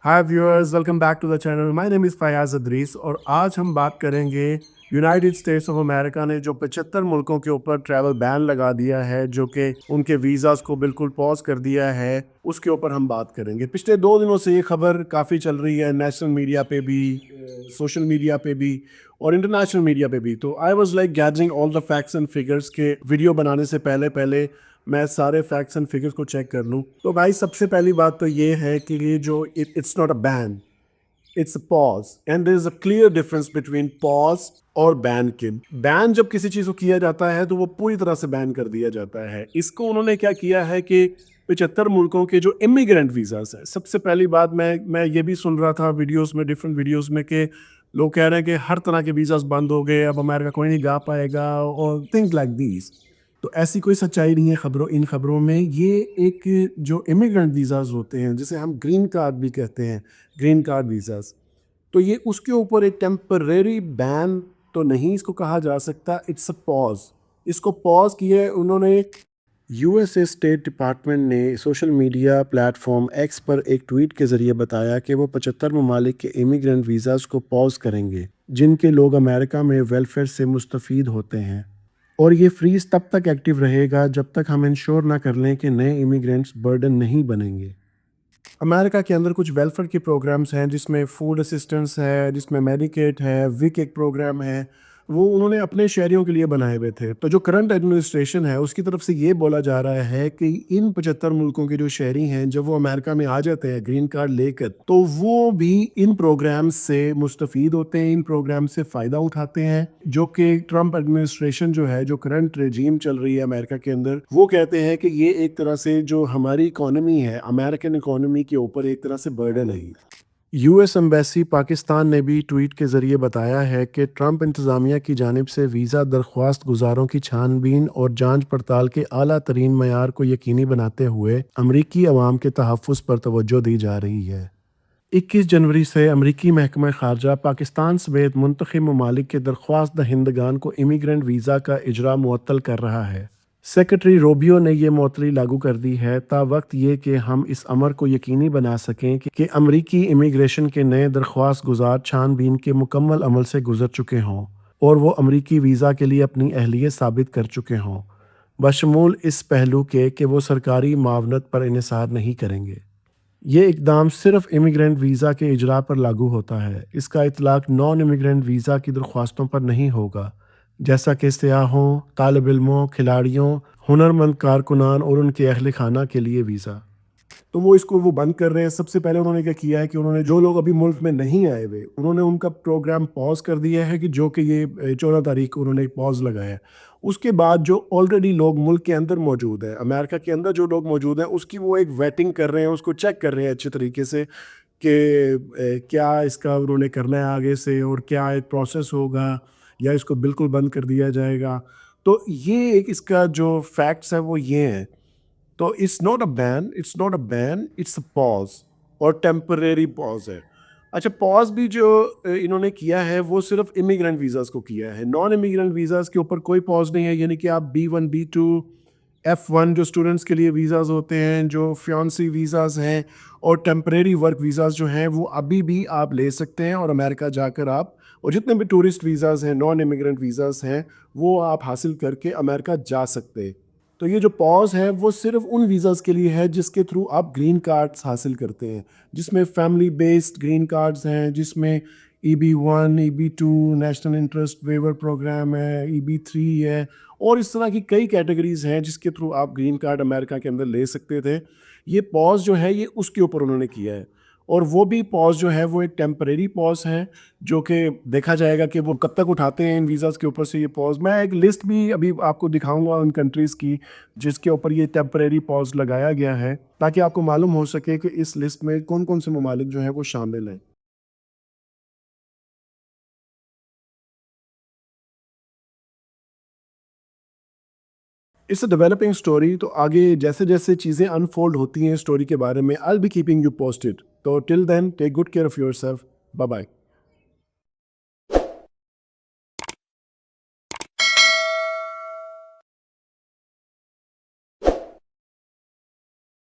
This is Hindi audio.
Hi viewers, welcome back to the channel. My name is Fayaz Adrees और आज हम बात करेंगे यूनाइटेड स्टेट्स ऑफ अमेरिका ने जो 75 मुल्कों के ऊपर ट्रैवल बैन लगा दिया है, जो कि उनके वीज़ाज़ को बिल्कुल पॉज कर दिया है, उसके ऊपर हम बात करेंगे। पिछले 2 दिनों से ये खबर काफ़ी चल रही है, नेशनल मीडिया पे भी, सोशल मीडिया पे भी और इंटरनेशनल मीडिया पे भी। तो I was like gathering all the facts and figures के वीडियो बनाने से पहले पहले मैं सारे फैक्ट्स एंड फिगर्स को चेक कर लूँ। तो भाई सबसे पहली बात तो ये है कि ये जो it's not a ban, it's a pause and there is a clear difference between pause और बैन के। बैन जब किसी चीज़ को किया जाता है तो वो पूरी तरह से बैन कर दिया जाता है। इसको उन्होंने क्या किया है कि 75 मुल्कों के जो इमिग्रेंट वीज़ाज हैं, सबसे पहली बात मैं ये भी सुन रहा था वीडियोस में, डिफरेंट वीडियोस में, कि लोग कह रहे हैं कि हर तरह के वीज़ाज बंद हो गए, अब अमेरिका कोई नहीं जा पाएगा और थिंग्स लाइक दीज। तो ऐसी कोई सच्चाई नहीं है इन खबरों में। ये एक जो इमिग्रेंट वीज़ाज होते हैं, जिसे हम ग्रीन कार्ड भी कहते हैं, ग्रीन कार्ड वीज़ाज, तो ये उसके ऊपर एक टेम्परेरी बैन तो नहीं इसको कहा जा सकता, इट्स अ पॉज। इसको पॉज किया है उन्होंने। यूएसए स्टेट डिपार्टमेंट ने सोशल मीडिया प्लेटफॉर्म एक्स पर एक ट्वीट के ज़रिए बताया कि वो 75 ममालिक के इमिग्रेंट वीज़ाज़ को पॉज करेंगे जिनके लोग अमेरिका में वेलफेयर से मुस्तफ़ीद होते हैं, और ये फ्रीज तब तक एक्टिव रहेगा जब तक हम इंश्योर ना कर लें कि नए इमिग्रेंट्स बर्डन नहीं बनेंगे। अमेरिका के अंदर कुछ वेलफेयर के प्रोग्राम्स हैं, जिसमें फूड असिस्टेंस है, जिसमें मेडिकेट है, विक एक प्रोग्राम है, वो उन्होंने अपने शहरियों के लिए बनाए हुए थे। तो जो करंट एडमिनिस्ट्रेशन है उसकी तरफ से ये बोला जा रहा है कि इन 75 मुल्कों के जो शहरी हैं, जब वो अमेरिका में आ जाते हैं ग्रीन कार्ड लेकर, तो वो भी इन प्रोग्राम्स से मुस्तफ़ीद होते हैं, इन प्रोग्राम से फ़ायदा उठाते हैं, जो कि ट्रंप एडमिनिस्ट्रेशन जो है, जो करंट रेजीम चल रही है अमेरिका के अंदर, वो कहते हैं कि ये एक तरह से जो हमारी इकोनॉमी है, अमेरिकन इकोनॉमी के ऊपर एक तरह से बर्डन है। यूएस एम्बेसी पाकिस्तान ने भी ट्वीट के ज़रिए बताया है कि ट्रंप इंतज़ामिया की जानिब से वीज़ा दरख्वास्त गुजारों की छानबीन और जांच पड़ताल के आला तरीन मयार को यकीनी बनाते हुए अमरीकी अवाम के तहफ़्फ़ुज़ पर तवज्जो दी जा रही है। 21 जनवरी से अमरीकी महकमा ख़ारजा पाकिस्तान समेत मुंतखब ममालिक के दरख्वास्त दहिंदगान को इमिग्रेंट वीज़ा का इजरा मुअत्तल कर रहा है। सेक्रेटरी रोबियो ने यह मअतली लागू कर दी है तावक्त ये कि हम इस अमर को यकीनी बना सकें कि अमरीकी इमिग्रेशन के नए दरख्वास्त गुजार छानबीन के मुकम्मल अमल से गुजर चुके हों और वो अमरीकी वीज़ा के लिए अपनी अहलियत साबित कर चुके हों, बशमूल इस पहलू के कि वो सरकारी मावनत पर इन्हिसार नहीं करेंगे। ये इकदाम सिर्फ इमिग्रेंट वीज़ा के इजरा पर लागू होता है। इसका इतलाक नॉन इमिग्रेंट वीज़ा की दरख्वास्तों पर नहीं होगा, जैसा कि सियाहों, तालिब इल्मों, खिलाड़ियों, हुनरमंद कारकुनान और उनके अहल खाना के लिए वीज़ा। तो वो इसको वो बंद कर रहे हैं। सबसे पहले उन्होंने क्या किया है कि उन्होंने जो लोग अभी मुल्क में नहीं आए हुए, उन्होंने उनका प्रोग्राम पॉज कर दिया है, कि जो कि ये 14 तारीख को उन्होंने एक पॉज लगाया है। उसके बाद जो ऑलरेडी लोग मुल्क के अंदर मौजूद हैं, अमेरिका के अंदर जो लोग मौजूद हैं, उसकी वो एक वेटिंग कर रहे हैं, उसको चेक कर रहे हैं अच्छे तरीके से कि क्या इसका उन्होंने करना है आगे से, और क्या एक प्रोसेस होगा, या इसको बिल्कुल बंद कर दिया जाएगा। तो ये एक इसका जो फैक्ट्स है वो ये हैं। तो it's not a ban, it's a pause, और टेम्परेरी पॉज है। अच्छा, पॉज भी जो इन्होंने किया है वो सिर्फ इमिग्रेंट वीज़ाज को किया है, नॉन इमिग्रेंट वीज़ाज के ऊपर कोई पॉज नहीं है। यानी कि आप B1 B2 F1 जो स्टूडेंट्स के लिए वीज़ाज होते हैं, जो फ्योंसी वीज़ाज हैं, और टेम्परेरी वर्क वीज़ाज जो हैं, वो अभी भी आप ले सकते हैं, और अमेरिका जाकर आप, और जितने भी टूरिस्ट वीज़ाज हैं, नॉन इमिग्रेंट वीज़ाज हैं, वो आप हासिल करके अमेरिका जा सकते हैं। तो ये जो पॉज है वो सिर्फ उन वीज़ाज़ के लिए है जिसके थ्रू आप ग्रीन कार्ड्स हासिल करते हैं, जिसमें फैमिली बेस्ड ग्रीन कार्ड्स हैं, जिसमें EB1 EB2 national interest waiver programme है, EB3 है, और इस तरह की कई कैटेगरीज हैं जिसके थ्रू आप ग्रीन कार्ड अमेरिका के अंदर ले सकते थे। ये पॉज जो है ये उसके ऊपर उन्होंने किया है, और वो भी पॉज जो है वो एक टेम्परेरी पॉज है, जो कि देखा जाएगा कि वो कब तक उठाते हैं इन वीज़ाज़ के ऊपर से ये पॉज। मैं एक लिस्ट भी अभी आपको दिखाऊंगा उन कंट्रीज़ की जिसके ऊपर ये टेम्परेरी पॉज लगाया गया है, ताकि आपको मालूम हो सके कि इस लिस्ट में कौन कौन से ममालिक जो हैं वो शामिल हैं। इट्स अ डेवलपिंग स्टोरी, तो आगे जैसे जैसे चीज़ें अनफोल्ड होती हैं स्टोरी के बारे में, I will be keeping you posted. तो till then take good care of yourself. Bye bye.